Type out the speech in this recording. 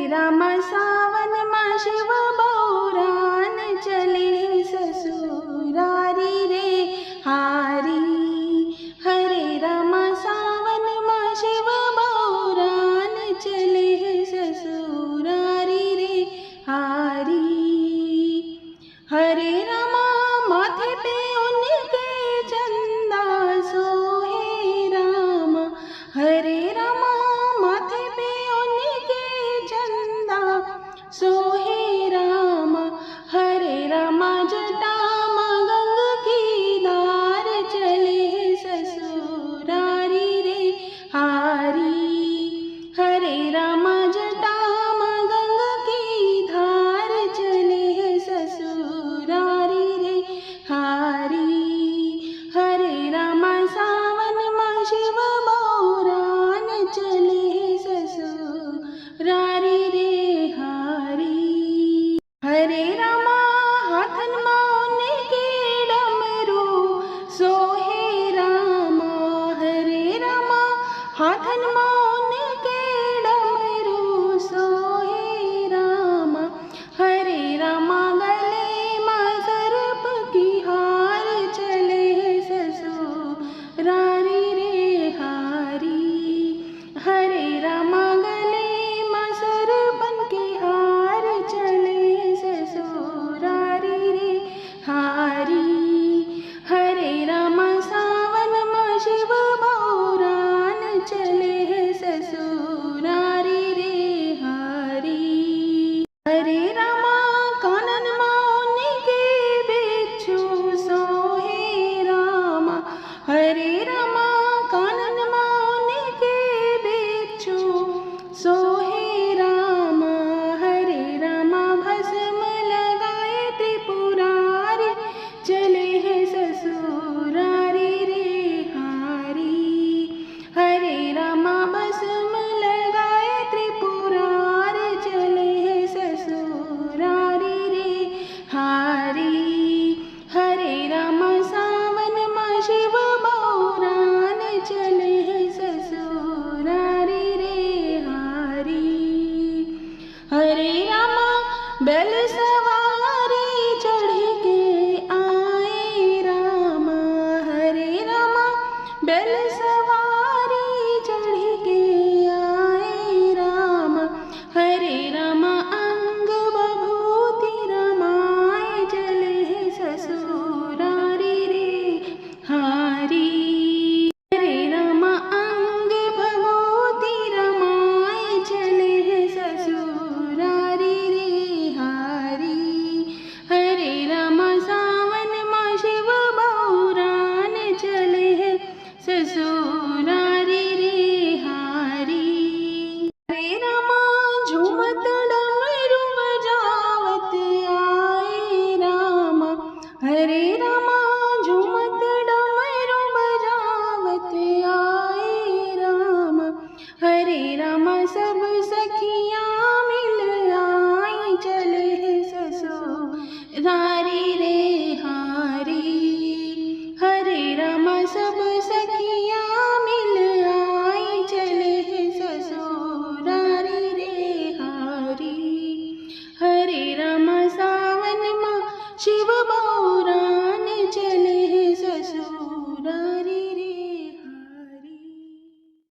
रामा सावन माँ शिव बौरान चले ससुरारी रे हारी। हरे रामा सावन माँ शिव बौरान चले ससुरारी रे हारी। हरे रामा माथे पे उनके चंदा सोहे रामा। हरे रामा माथे पे उनके चंदा सोहे रामा। हरे रामा जटा मगंग की धार चले ससुरारी रे हारी। हरे रामा जटा मगंग की धार चले ससुरारी रे हारी। हरे रामा सावन माँ शिव बौरान चले ससुरारी रे हारी। हरे रामा हाथन मौने के डमरू सोहे रामा। हरे रामा हाथन मौने के डमरू सोहे रामा। हरे रामा गले माँ सर्प की हार चले ससुरारी रे हारी। हरे रामा गले माँ सर्पन की हार चले ससुरारी रे हारी। हरे रामा सावन माँ शिव बौरान चले ससुरारी रे हारी। हरे रामा कानन मौनी के बिच्छू सोहे रामा। हरे रामा